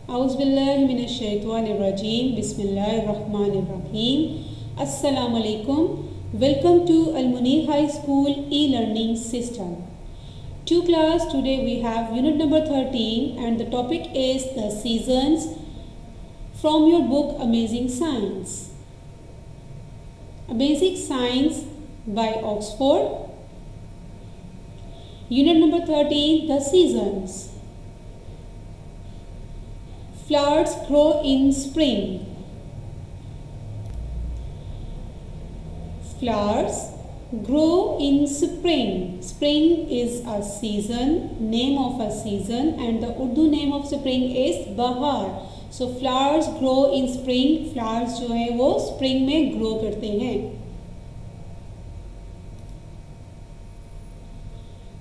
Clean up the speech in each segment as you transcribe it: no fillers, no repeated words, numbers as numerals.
Auzubillahiminash-shaytanir-rajim. Bismillahir-rahmanir-rahim. Assalamualaikum. Welcome to Al-Munir High School e-learning system. To class, today we have unit number 13 and the topic is the seasons from your book Amazing Science. Basic Science by Oxford. Unit number 13, the seasons. Flowers grow in spring. Flowers grow in spring. Spring is a season, name of a season, and the Urdu name of spring is Bahar. So flowers grow in spring. Flowers जो है वो spring में grow करते हैं.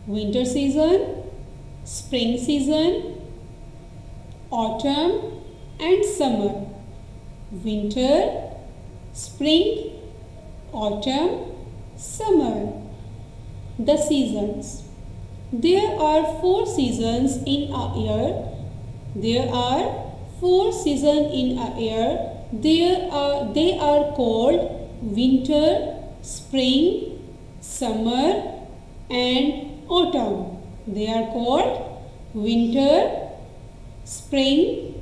Winter season, spring season, autumn and summer. Winter, spring, autumn, summer. The seasons. There are 4 seasons in a year. There are 4 seasons in a year. They are called winter, spring, summer and autumn. They are called winter, spring,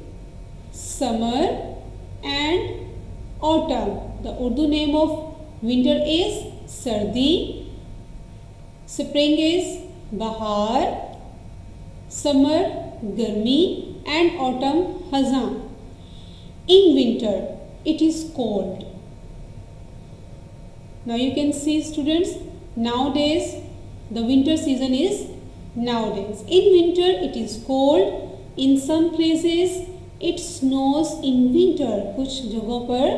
summer and autumn. The Urdu name of winter is Sardi, spring is Bahar, summer Garmi and autumn Hazan. In winter it is cold. Now you can see students, nowadays the winter season is nowadays. In winter it is cold. In some places it snows in winter. कुछ जगहों पर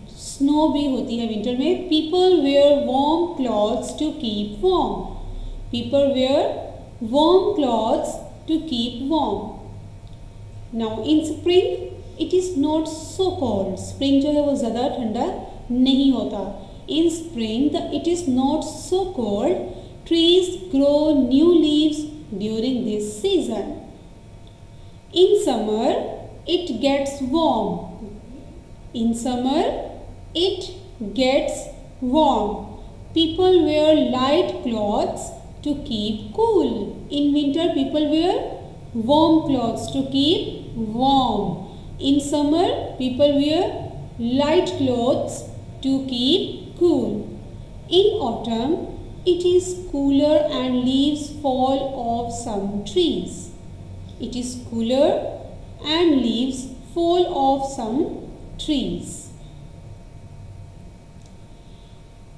snow भी होती है winter में. People wear warm clothes to keep warm. People wear warm clothes to keep warm. Now in spring it is not so cold. Spring जो है वो ज़्यादा ठंडा नहीं होता. In spring it is not so cold. Trees grow new leaves during this season. In summer it gets warm. In summer it gets warm. People wear light clothes to keep cool. In winter people wear warm clothes to keep warm. In summer people wear light clothes to keep cool. In autumn it is cooler and leaves fall off some trees. It is cooler and leaves fall off some trees.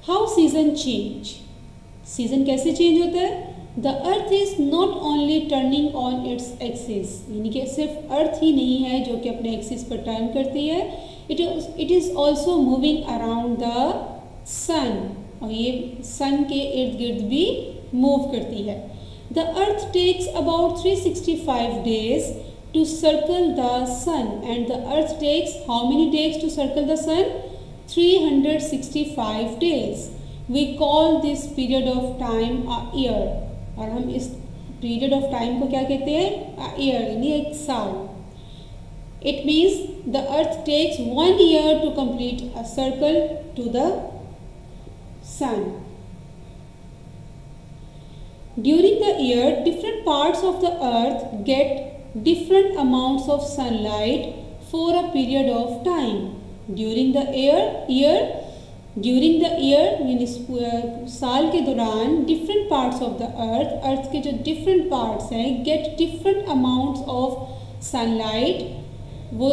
How season change? Season कैसे change होता है? The earth is not only turning on its axis. यानी कि सिर्फ अर्थ ही नहीं है जो कि अपने एक्सिस पर टर्न करती है. It is also moving around the sun. और ये सन के इर्द गिर्द भी मूव करती है. The earth takes about 365 days to circle the sun and the earth takes how many days to circle the sun? 365 days. We call this period of time a year. और हम इस period of time को क्या कहते हैं? A year यानी एक साल. It means the earth takes 1 year to complete a circle to the sun. During the year, different parts of the earth get different amounts of sunlight for a period of time. During the year यानी साल के दौरान different parts of the earth के जो different parts हैं get different amounts of sunlight. वो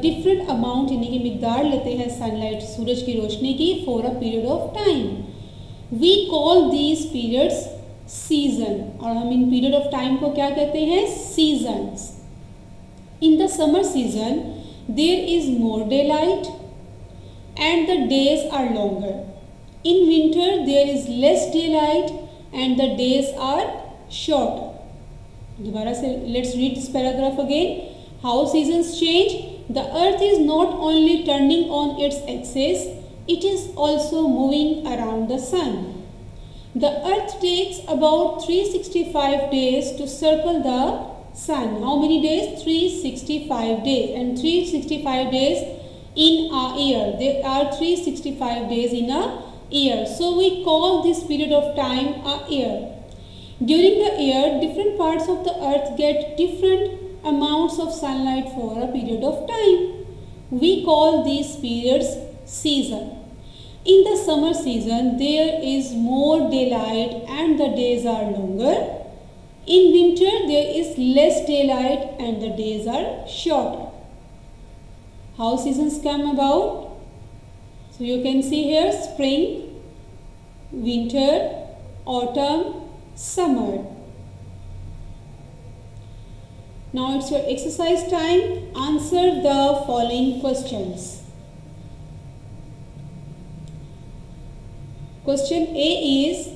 different amount यानी कि मिक़दार लेते हैं sunlight सूरज की रोशनी की for a period of time. We call these periods season. और हम इन period of time को क्या कहते हैं? Seasons. In the summer season there is more daylight and the days are longer. In winter there is less daylight and the days are shorter. दोबारा से let's read this paragraph again. How seasons change? The earth is not only turning on its axis, it is also moving around the sun. The earth takes about 365 days to circle the sun. How many days? 365 days. And 365 days in a year. There are 365 days in a year. So we call this period of time a year. During the year, different parts of the earth get different amounts of sunlight for a period of time. We call these periods season. In the summer season, there is more daylight and the days are longer. In winter, there is less daylight and the days are shorter. How seasons come about? So you can see here spring, winter, autumn, summer. Now it's your exercise time. Answer the following questions. Question A is,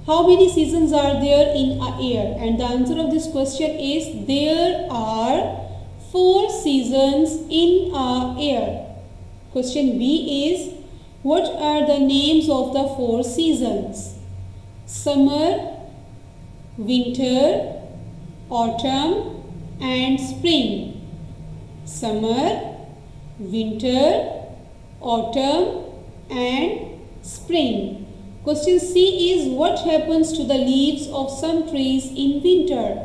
how many seasons are there in a year? And the answer of this question is, there are 4 seasons in a year. Question B is, what are the names of the 4 seasons? Summer, winter, autumn and spring. Summer, winter, autumn and spring. Question C is, what happens to the leaves of some trees in winter?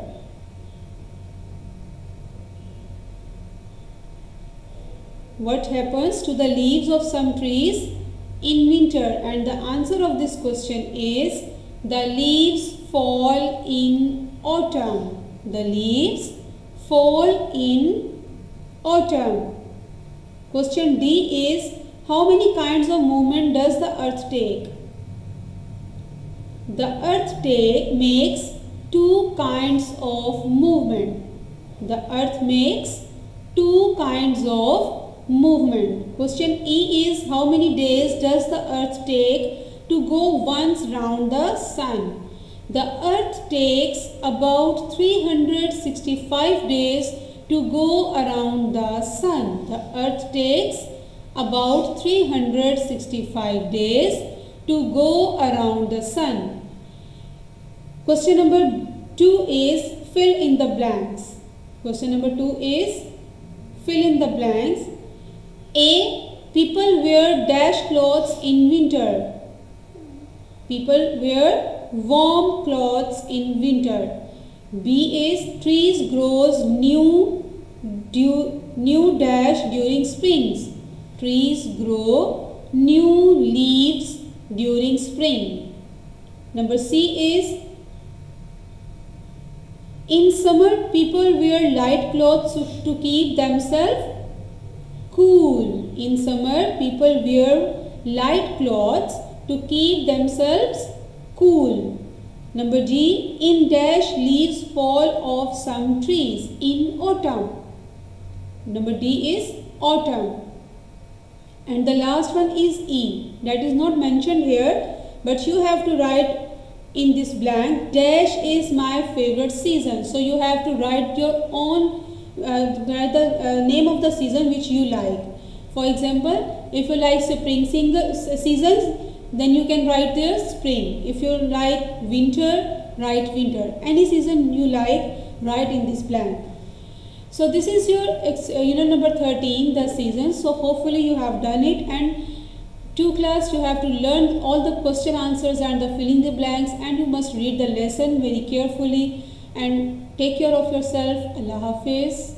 What happens to the leaves of some trees in winter? And the answer of this question is, the leaves fall in autumn. The leaves fall in autumn. Question D is, how many kinds of movement does the earth take? The earth makes 2 kinds of movement. The earth makes 2 kinds of movement. Question E is, how many days does the earth take to go once round the sun? The earth takes about 365 days to go around the sun. The earth takes about 365 days to go around the sun. Question number 2 is, fill in the blanks. Question number 2 is, fill in the blanks. A. People wear dash clothes in winter. People wear warm clothes in winter. B is, trees grows new dash during springs. Trees grow new leaves during spring. Number C is, in summer people wear light clothes to keep themselves cool. In summer people wear light clothes to keep themselves cool. Number D, in dash leaves fall off some trees in autumn. Number D is autumn. And the last one is E. That is not mentioned here, but you have to write in this blank, dash is my favorite season. So you have to write your own, write the name of the season which you like. For example, if you like spring seasons, then you can write there spring. If you like winter, write winter. Any season you like, write in this blank. So this is your unit number 13, the seasons. So hopefully you have done it, and to class you have to learn all the question answers and the filling the blanks, and you must read the lesson very carefully and take care of yourself. Allah Hafiz.